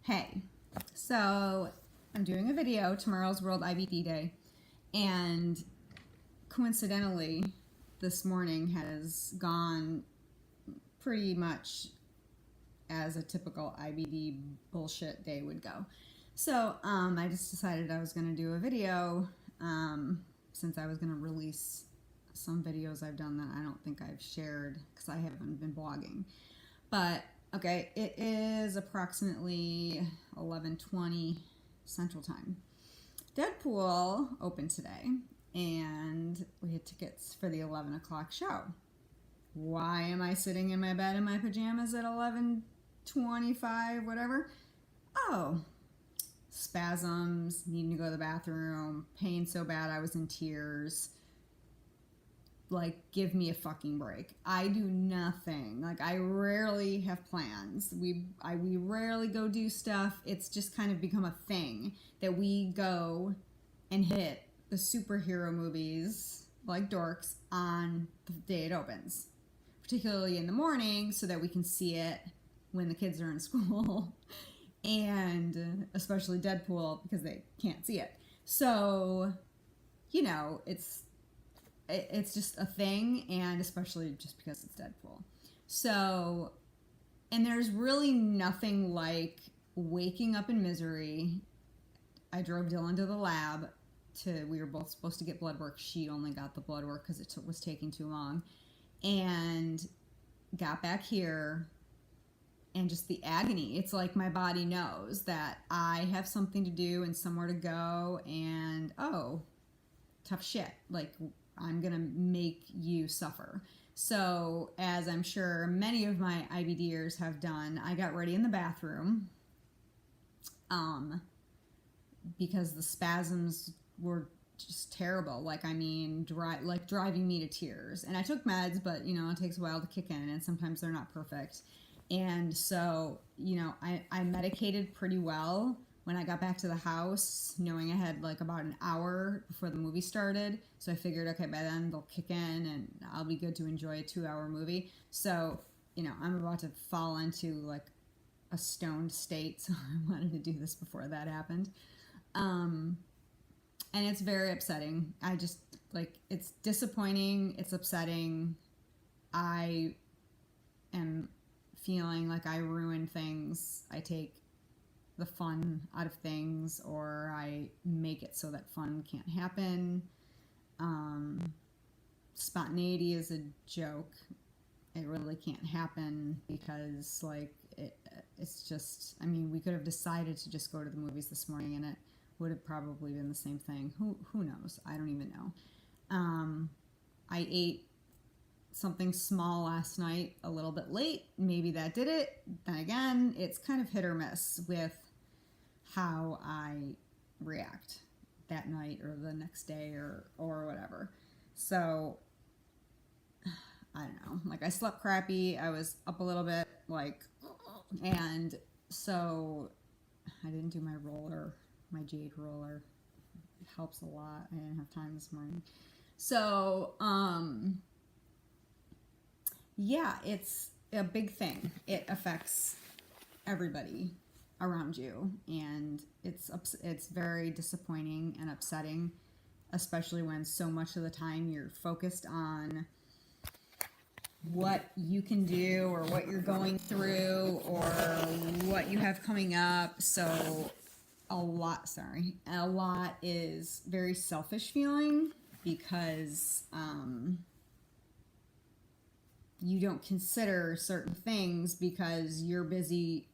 Hey, so I'm doing a video. Tomorrow's World iBD Day, and coincidentally, this morning has gone pretty much as a typical iBD bullshit day would go. So I just decided I was going to do a video since I was going to release some videos I've done that I don't think I've shared because I haven't been blogging. But okay, it is approximately 11:20 Central Time. Deadpool opened today, and we had tickets for the 11 o'clock show. Why am I sitting in my bed in my pajamas at 11:25, whatever? Oh, spasms, needing to go to the bathroom, pain so bad I was in tears. Like, give me a fucking break. I do nothing. Like, I rarely have plans. We rarely go do stuff. It's just kind of become a thing that we go and hit the superhero movies like dorks on the day it opens, particularly in the morning, so that we can see it when the kids are in school, and especially Deadpool because they can't see it. So, you know, it's just a thing, and especially just because it's Deadpool. So, and there's really nothing like waking up in misery. I drove Dylan to the lab we were both supposed to get blood work. She only got the blood work because it was taking too long, and got back here, and just the agony. It's like my body knows that I have something to do and somewhere to go, and oh, tough shit. Like, I'm going to make you suffer. So, as I'm sure many of my IBDers have done, I got ready in the bathroom because the spasms were just terrible. Like, I mean, driving me to tears. And I took meds, but, you know, it takes a while to kick in, and sometimes they're not perfect. And so, you know, I medicated pretty well when I got back to the house, knowing I had like about an hour before the movie started. So I figured, okay, by then they'll kick in and I'll be good to enjoy a 2-hour movie. So, you know, I'm about to fall into like a stoned state. So I wanted to do this before that happened. And it's very upsetting. I just, like, it's disappointing. It's upsetting. I am feeling like I ruin things. I take the fun out of things, or I make it so that fun can't happen. Spontaneity is a joke. It really can't happen because, like, it's just, I mean, we could have decided to just go to the movies this morning and it would have probably been the same thing. Who knows? I don't even know. I ate something small last night a little bit late. Maybe that did it. Then again, it's kind of hit or miss with how I react that night or the next day or whatever. So, I don't know. Like, I slept crappy. I was up a little bit, like, and so I didn't do my roller, my jade roller. It helps a lot. I didn't have time this morning. So, yeah, it's a big thing. It affects everybody around you, and it's very disappointing and upsetting, especially when so much of the time you're focused on what you can do or what you're going through or what you have coming up. So a lot is very selfish feeling because you don't consider certain things because you're busy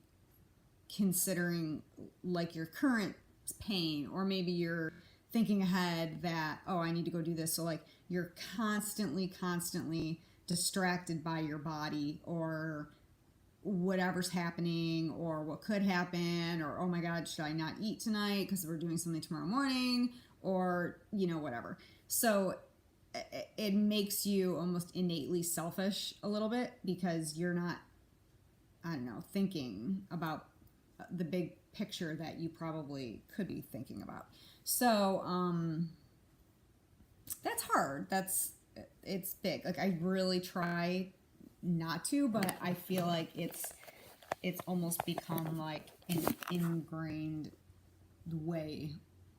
considering like your current pain, or maybe you're thinking ahead that, oh, I need to go do this. So like you're constantly distracted by your body or whatever's happening or what could happen, or, oh my God, should I not eat tonight because we're doing something tomorrow morning, or, you know, whatever. So it makes you almost innately selfish a little bit because you're not, I don't know, thinking about the big picture that you probably could be thinking about. So that's hard. It's big. Like, I really try not to, but I feel like it's it's almost become like an ingrained way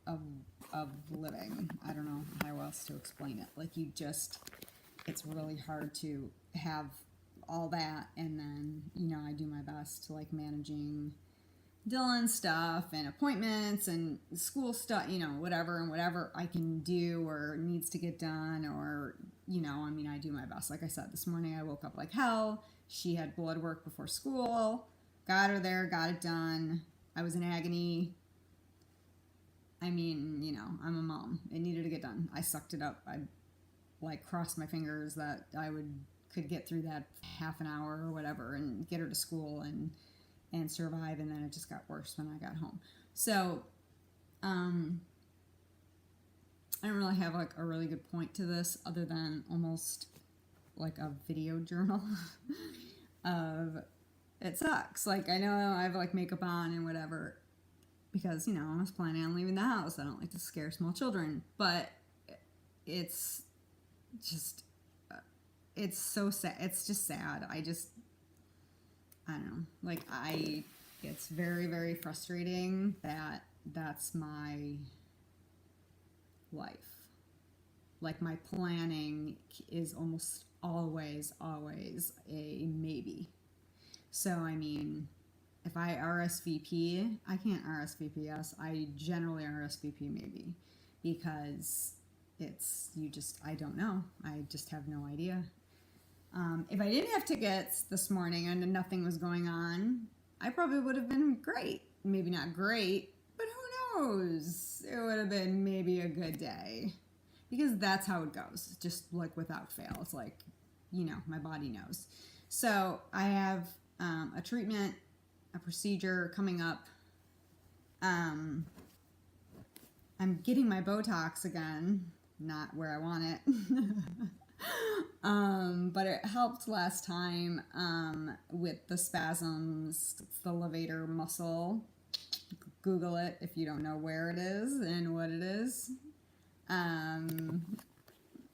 of living. I don't know how else to explain it. Like you just, it's really hard to have all that, and then I do my best to like managing Dylan's stuff and appointments and school stuff, whatever I can do or needs to get done, or I do my best. Like I said, this morning I woke up like hell. She had blood work before school, got her there, got it done. I was in agony. I'm a mom. It needed to get done. I sucked it up. I like crossed my fingers that I could get through that half an hour or whatever and get her to school and survive, and then it just got worse when I got home. So I don't really have like a really good point to this other than almost like a video journal of it sucks. Like I know I have like makeup on and whatever because I was planning on leaving the house. I don't like to scare small children, but it's just it's so sad. It's just sad. I don't know. Like it's very, very frustrating that that's my life. Like my planning is almost always a maybe. So if I RSVP, I can't RSVP yes. I generally RSVP maybe because I don't know. I just have no idea. If I didn't have tickets this morning and nothing was going on, I probably would have been great. Maybe not great, but who knows? It would have been maybe a good day. Because that's how it goes, just like without fail. It's like, my body knows. So I have a treatment, a procedure coming up. I'm getting my Botox again, not where I want it. But it helped last time with the spasms. It's the levator muscle. Google it if you don't know where it is and what it is.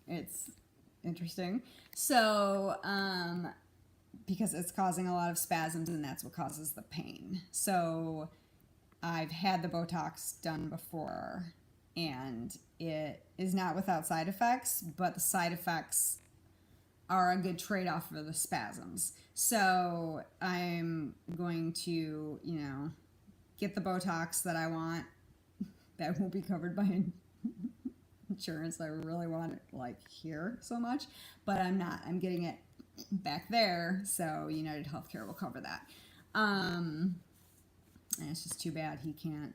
It's interesting. So, because it's causing a lot of spasms and that's what causes the pain. So I've had the Botox done before and it is not without side effects, but the side effects are a good trade-off for the spasms. So I'm going to, get the Botox that I want. That won't be covered by insurance. I really want it like here so much, but I'm not. I'm getting it back there, so United Healthcare will cover that. And it's just too bad he can't,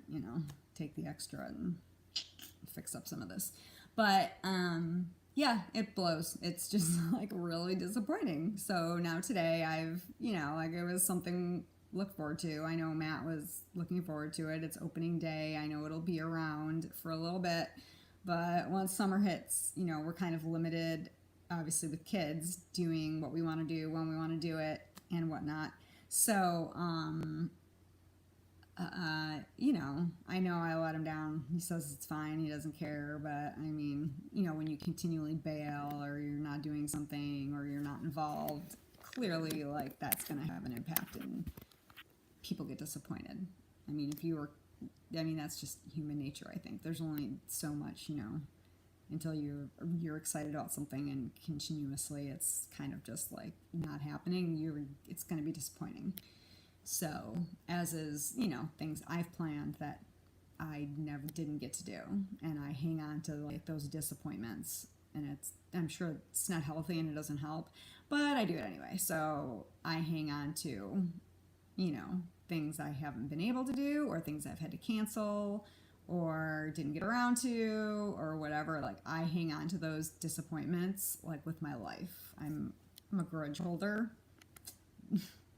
take the extra and fix up some of this. But yeah, it blows. It's just like really disappointing. So now today I've, like it was something to look forward to. I know Matt was looking forward to it. It's opening day. I know it'll be around for a little bit, but once summer hits, we're kind of limited, obviously with kids, doing what we want to do, when we want to do it, and whatnot. So, I know I let him down. He says it's fine. He doesn't care. But when you continually bail or you're not doing something or you're not involved, clearly like that's going to have an impact and people get disappointed. That's just human nature. I think there's only so much, until you're excited about something and continuously it's kind of just like not happening. It's going to be disappointing. So, as is, things I've planned that I never didn't get to do, and I hang on to like those disappointments, and I'm sure it's not healthy and it doesn't help, but I do it anyway. So I hang on to, things I haven't been able to do, or things I've had to cancel, or didn't get around to, or whatever. Like I hang on to those disappointments, like with my life. I'm a grudge holder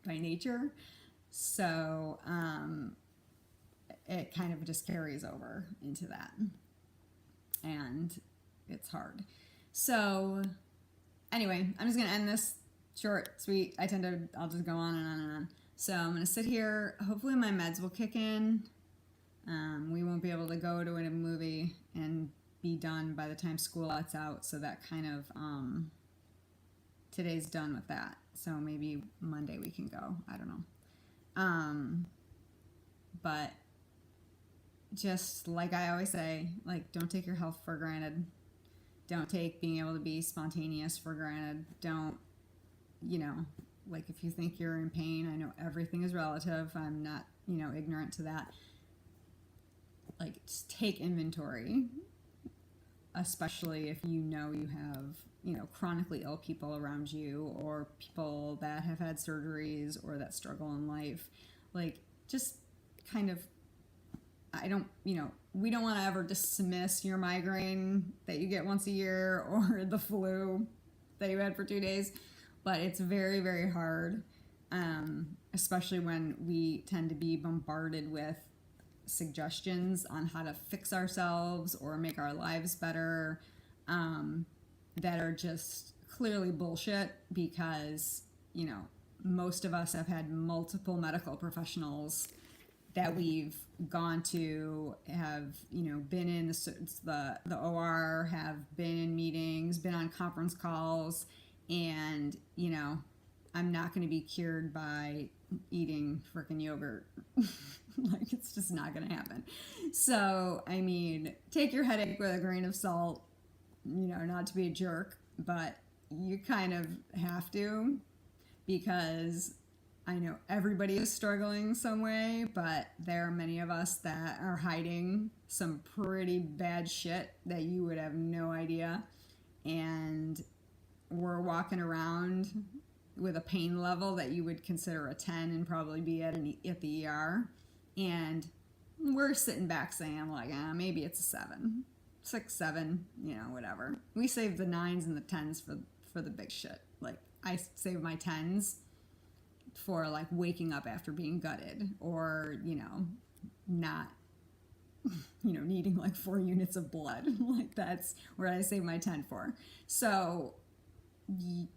by nature. So it kind of just carries over into that. And it's hard. So anyway, I'm just going to end this short, sweet. I'll just go on and on and on. So I'm going to sit here. Hopefully my meds will kick in. We won't be able to go to a movie and be done by the time school lets out. So that kind of, today's done with that. So maybe Monday we can go. I don't know. But just like I always say, like, don't take your health for granted. Don't take being able to be spontaneous for granted. Don't, like, if you think you're in pain, I know everything is relative. I'm not, ignorant to that. Like, just take inventory, especially if you have, chronically ill people around you, or people that have had surgeries or that struggle in life. Like, just kind of, we don't want to ever dismiss your migraine that you get once a year, or the flu that you had for 2 days, but it's very, very hard, especially when we tend to be bombarded with suggestions on how to fix ourselves or make our lives better, that are just clearly bullshit, because, most of us have had multiple medical professionals that we've gone to, have, been in the OR, have been in meetings, been on conference calls, and, I'm not going to be cured by eating freaking yogurt. Like, it's just not going to happen. So, I mean, take your headache with a grain of salt, not to be a jerk, but you kind of have to, because I know everybody is struggling some way, but there are many of us that are hiding some pretty bad shit that you would have no idea. And we're walking around with a pain level that you would consider a 10 and probably be at the ER. And we're sitting back saying, like, maybe it's a 7, 6, 7, whatever. We save the 9s and the 10s for the big shit. Like, I save my 10s for, like, waking up after being gutted, or, not, needing like 4 units of blood. Like, that's where I save my 10 for. So,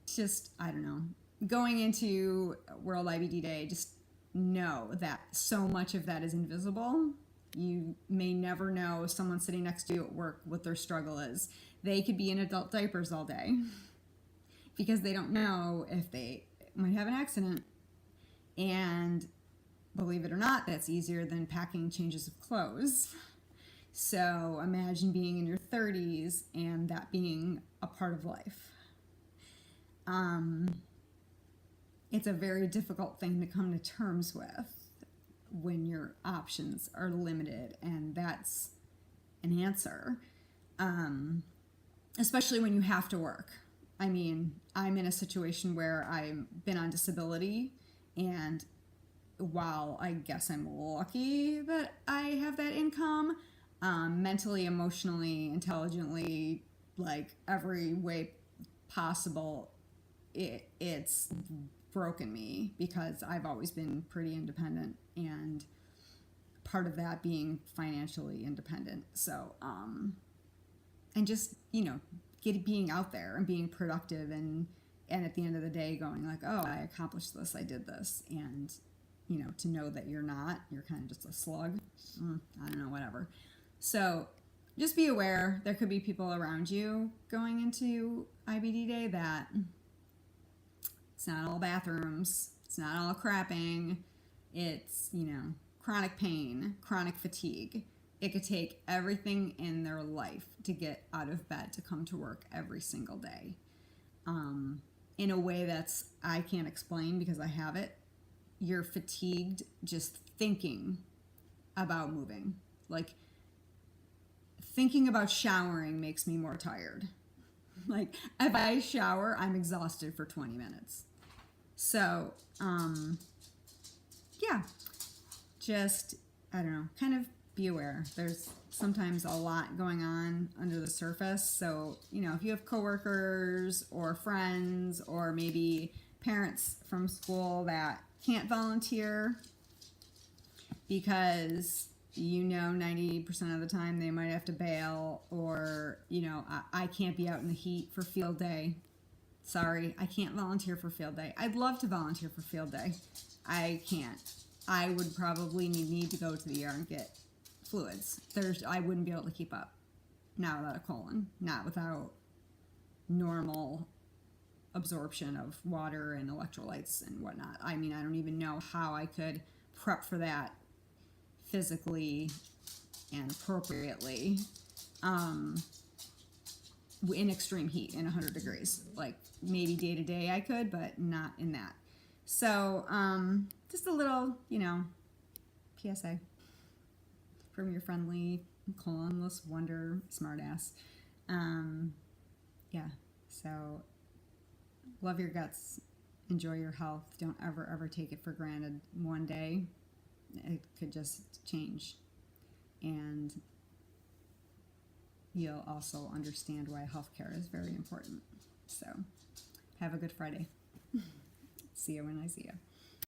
just, I don't know. Going into World IBD Day, just know that so much of that is invisible. You may never know someone sitting next to you at work what their struggle is. They could be in adult diapers all day because they don't know if they might have an accident. And believe it or not, that's easier than packing changes of clothes. So imagine being in your 30s and that being a part of life. It's a very difficult thing to come to terms with when your options are limited, and that's an answer. Especially when you have to work. I mean, I'm in a situation where I've been on disability, and while I guess I'm lucky that I have that income, mentally, emotionally, intelligently, like every way possible, it's broken me, because I've always been pretty independent, and part of that being financially independent. So, and just, being out there and being productive, and at the end of the day going like, oh, I accomplished this, I did this. And, to know that you're kind of just a slug. I don't know, whatever. So just be aware there could be people around you going into IBD Day that it's not all bathrooms, it's not all crapping, it's, chronic pain, chronic fatigue. It could take everything in their life to get out of bed to come to work every single day. In a way that's, I can't explain because I have it. You're fatigued just thinking about moving. Like, thinking about showering makes me more tired. Like, if I shower, I'm exhausted for 20 minutes. So, yeah, just, I don't know, kind of be aware. There's sometimes a lot going on under the surface. So, if you have coworkers or friends or maybe parents from school that can't volunteer because 90% of the time they might have to bail, or I can't be out in the heat for field day. Sorry, I can't volunteer for field day. I'd love to volunteer for field day. I can't. I would probably need to go to the ER and get fluids. I wouldn't be able to keep up. Not without a colon. Not without normal absorption of water and electrolytes and whatnot. I mean, I don't even know how I could prep for that physically and appropriately in extreme heat in 100 degrees. Like maybe day to day I could, but not in that. So just a little, PSA from your friendly, colonless wonder smartass. Yeah, so love your guts, enjoy your health, don't ever take it for granted. One day it could just change, and you'll also understand why healthcare is very important. So have a good Friday. See you when I see you.